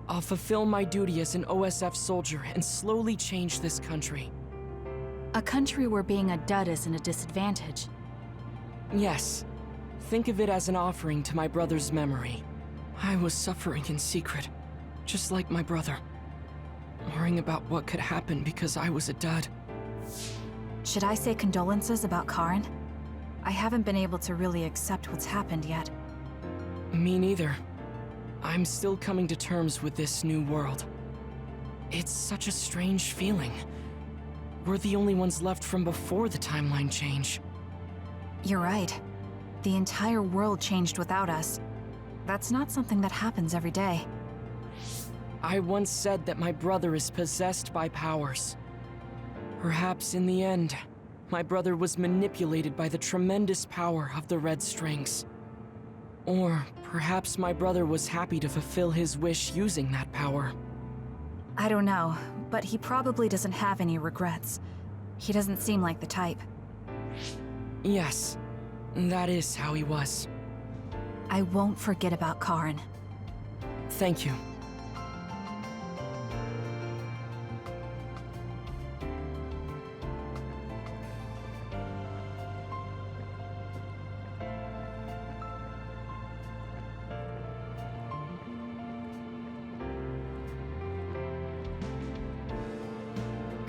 I'll fulfill my duty as an OSF soldier and slowly change this country. A country where being a dud isn't a disadvantage. Yes. Think of it as an offering to my brother's memory. I was suffering in secret, just like my brother. Worrying about what could happen because I was a dud. Should I say condolences about Karen? I haven't been able to really accept what's happened yet. Me neither. I'm still coming to terms with this new world. It's such a strange feeling. We're the only ones left from before the timeline change. You're right. The entire world changed without us. That's not something that happens every day. I once said that my brother is possessed by powers. Perhaps in the end, my brother was manipulated by the tremendous power of the Red Strings. Or perhaps my brother was happy to fulfill his wish using that power. I don't know, but he probably doesn't have any regrets. He doesn't seem like the type. Yes, that is how he was. I won't forget about Karen. Thank you.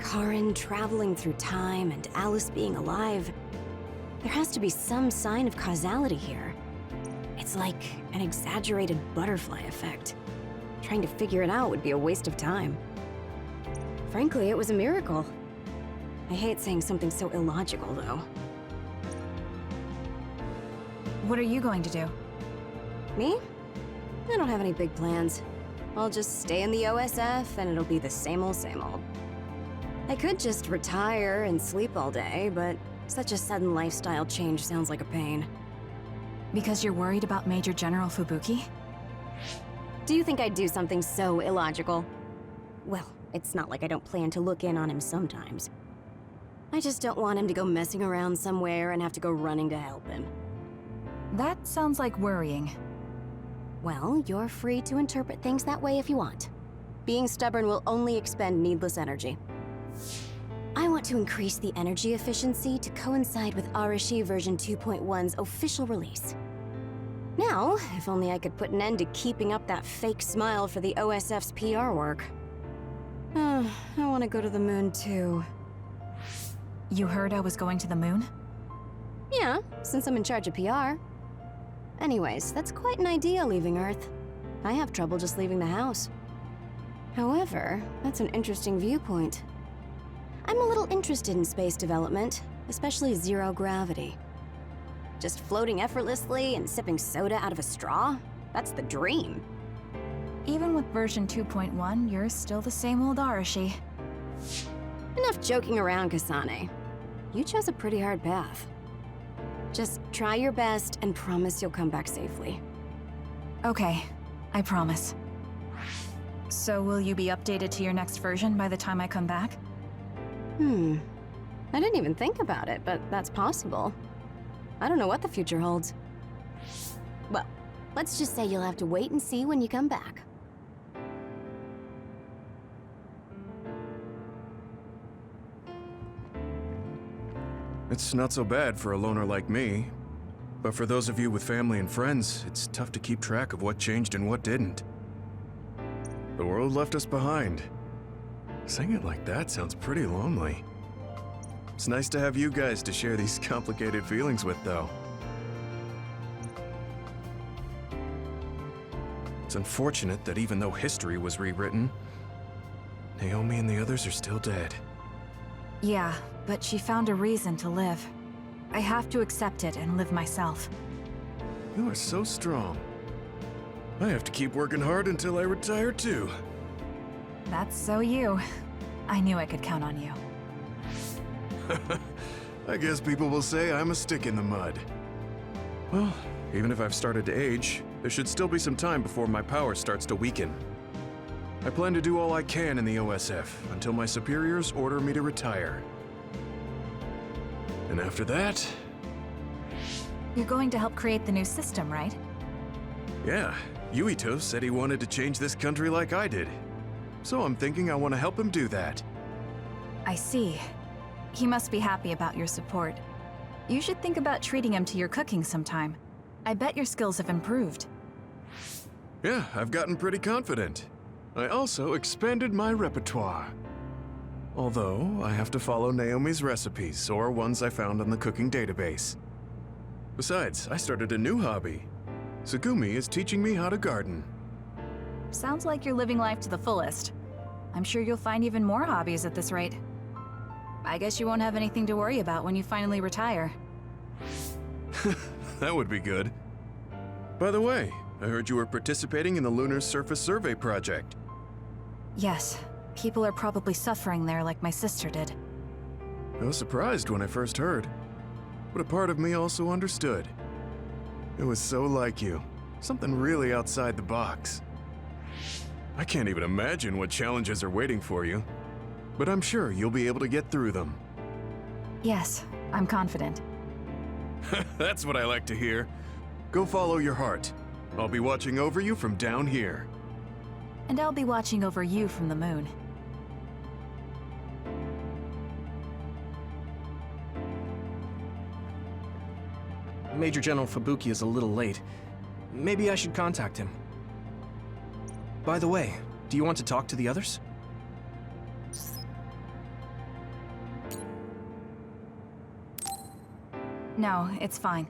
Karen traveling through time and Alice being alive. There has to be some sign of causality here. It's like an exaggerated butterfly effect. Trying to figure it out would be a waste of time. Frankly, it was a miracle. I hate saying something so illogical, though. What are you going to do? Me? I don't have any big plans. I'll just stay in the OSF and it'll be the same old, same old. I could just retire and sleep all day, but such a sudden lifestyle change sounds like a pain. Because you're worried about Major General Fubuki? Do you think I'd do something so illogical? Well, it's not like I don't plan to look in on him sometimes. I just don't want him to go messing around somewhere and have to go running to help him. That sounds like worrying. Well, you're free to interpret things that way if you want. Being stubborn will only expend needless energy. I want to increase the energy efficiency to coincide with Arashi version 2.1's official release. Now, if only I could put an end to keeping up that fake smile for the OSF's PR work. I want to go to the moon too. You heard I was going to the moon? Yeah, since I'm in charge of PR. Anyways, that's quite an idea leaving Earth. I have trouble just leaving the house. However, that's an interesting viewpoint. I'm a little interested in space development, especially zero gravity. Just floating effortlessly and sipping soda out of a straw? That's the dream. Even with version 2.1, you're still the same old Arashi. Enough joking around, Kasane. You chose a pretty hard path. Just try your best and promise you'll come back safely. Okay, I promise. So will you be updated to your next version by the time I come back? I didn't even think about it, but that's possible. I don't know what the future holds. Well, let's just say you'll have to wait and see when you come back. It's not so bad for a loner like me. But for those of you with family and friends, it's tough to keep track of what changed and what didn't. The world left us behind. Saying it like that sounds pretty lonely. It's nice to have you guys to share these complicated feelings with, though. It's unfortunate that even though history was rewritten, Naomi and the others are still dead. Yeah, but she found a reason to live. I have to accept it and live myself. You are so strong. I have to keep working hard until I retire, too. That's so you. I knew I could count on you. I guess people will say I'm a stick in the mud. Well, even if I've started to age, there should still be some time before my power starts to weaken. I plan to do all I can in the OSF until my superiors order me to retire. And after that... You're going to help create the new system, right? Yeah, Yuito said he wanted to change this country like I did. So I'm thinking I want to help him do that. I see. He must be happy about your support. You should think about treating him to your cooking sometime. I bet your skills have improved. Yeah, I've gotten pretty confident. I also expanded my repertoire. Although, I have to follow Naomi's recipes, or ones I found on the cooking database. Besides, I started a new hobby. Tsugumi is teaching me how to garden. Sounds like you're living life to the fullest. I'm sure you'll find even more hobbies at this rate. I guess you won't have anything to worry about when you finally retire. That would be good. By the way, I heard you were participating in the Lunar Surface Survey project. Yes, people are probably suffering there like my sister did. I was surprised when I first heard, but a part of me also understood. It was so like you, something really outside the box. I can't even imagine what challenges are waiting for you, but I'm sure you'll be able to get through them. Yes, I'm confident. That's what I like to hear. Go follow your heart. I'll be watching over you from down here. And I'll be watching over you from the moon. Major General Fubuki is a little late. Maybe I should contact him. By the way, do you want to talk to the others? No, it's fine.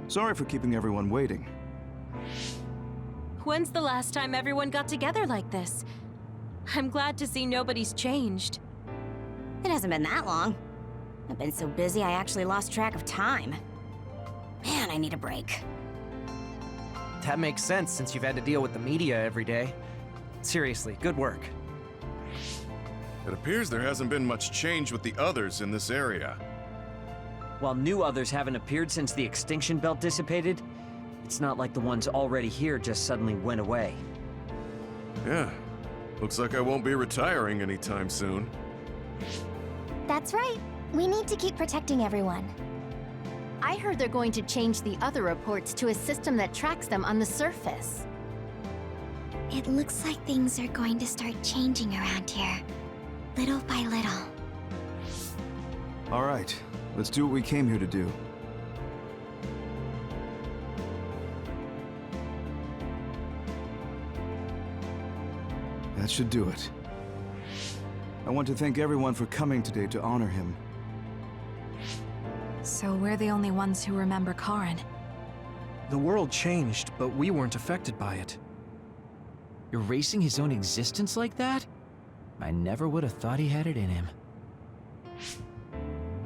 Sorry for keeping everyone waiting. When's the last time everyone got together like this? I'm glad to see nobody's changed. It hasn't been that long. I've been so busy I actually lost track of time. Man, I need a break. That makes sense since you've had to deal with the media every day. Seriously, good work. It appears there hasn't been much change with the others in this area. While new others haven't appeared since the extinction belt dissipated, it's not like the ones already here just suddenly went away. Yeah, looks like I won't be retiring anytime soon. That's right. We need to keep protecting everyone. I heard they're going to change the other reports to a system that tracks them on the surface. It looks like things are going to start changing around here, little by little. All right, let's do what we came here to do. That should do it. I want to thank everyone for coming today to honor him. So we're the only ones who remember Karen. The world changed, but we weren't affected by it. Erasing his own existence like that? I never would have thought he had it in him.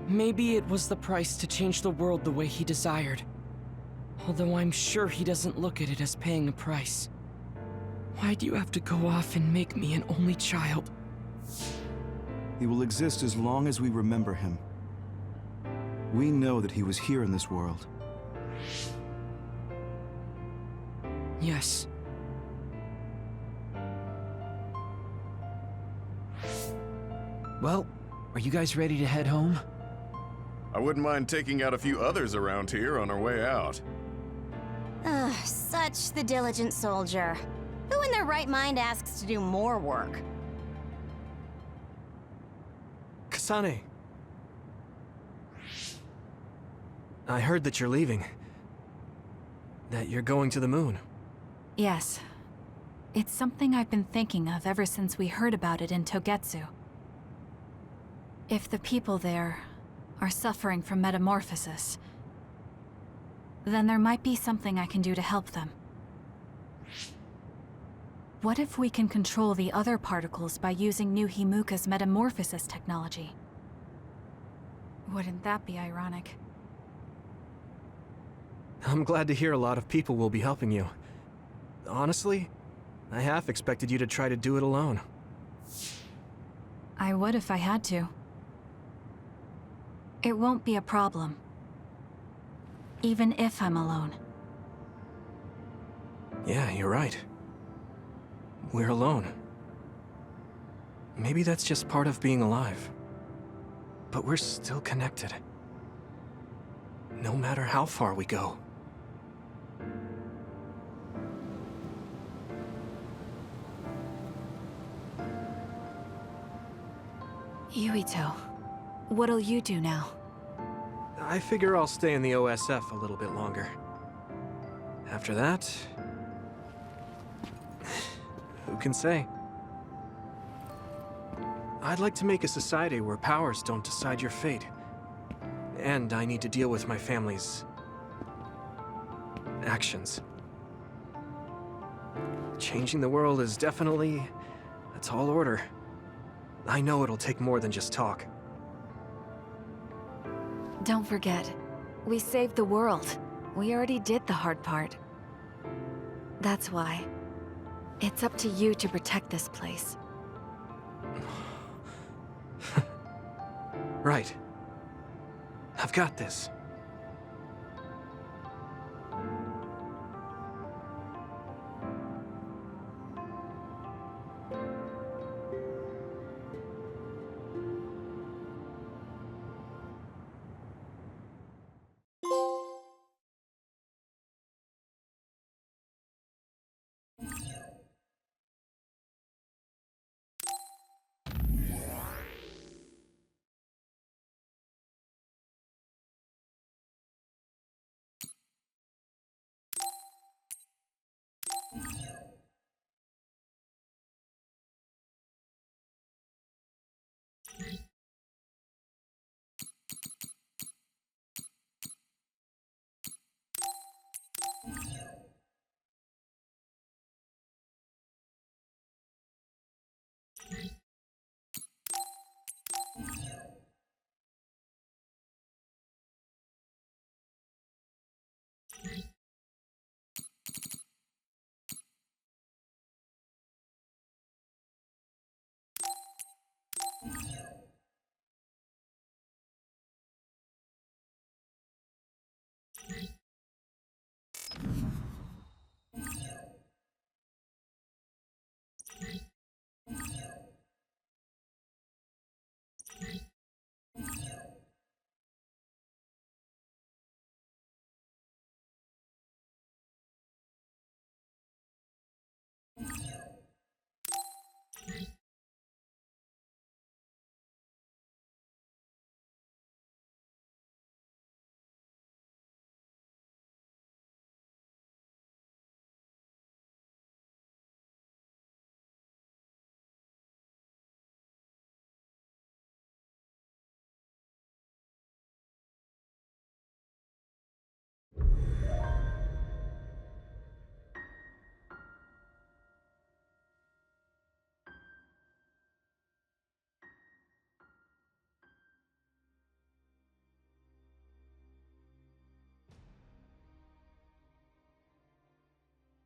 Maybe it was the price to change the world the way he desired. Although I'm sure he doesn't look at it as paying a price. Why do you have to go off and make me an only child? He will exist as long as we remember him. We know that he was here in this world. Yes. Well, are you guys ready to head home? I wouldn't mind taking out a few others around here on our way out. Ugh, such the diligent soldier. Who in their right mind asks to do more work? Kasane, I heard that you're leaving. That you're going to the moon. Yes. It's something I've been thinking of ever since we heard about it in Togetsu. If the people there are suffering from metamorphosis, then there might be something I can do to help them. What if we can control the other particles by using New Himuka's metamorphosis technology? Wouldn't that be ironic? I'm glad to hear a lot of people will be helping you. Honestly, I half expected you to try to do it alone. I would if I had to. It won't be a problem. Even if I'm alone. Yeah, you're right. We're alone. Maybe that's just part of being alive. But we're still connected. No matter how far we go. Yuito, what'll you do now? I figure I'll stay in the OSF a little bit longer. After that... who can say? I'd like to make a society where powers don't decide your fate. And I need to deal with my family's... actions. Changing the world is definitely a tall order. I know it'll take more than just talk. Don't forget, we saved the world. We already did the hard part. That's why. It's up to you to protect this place. Right. I've got this.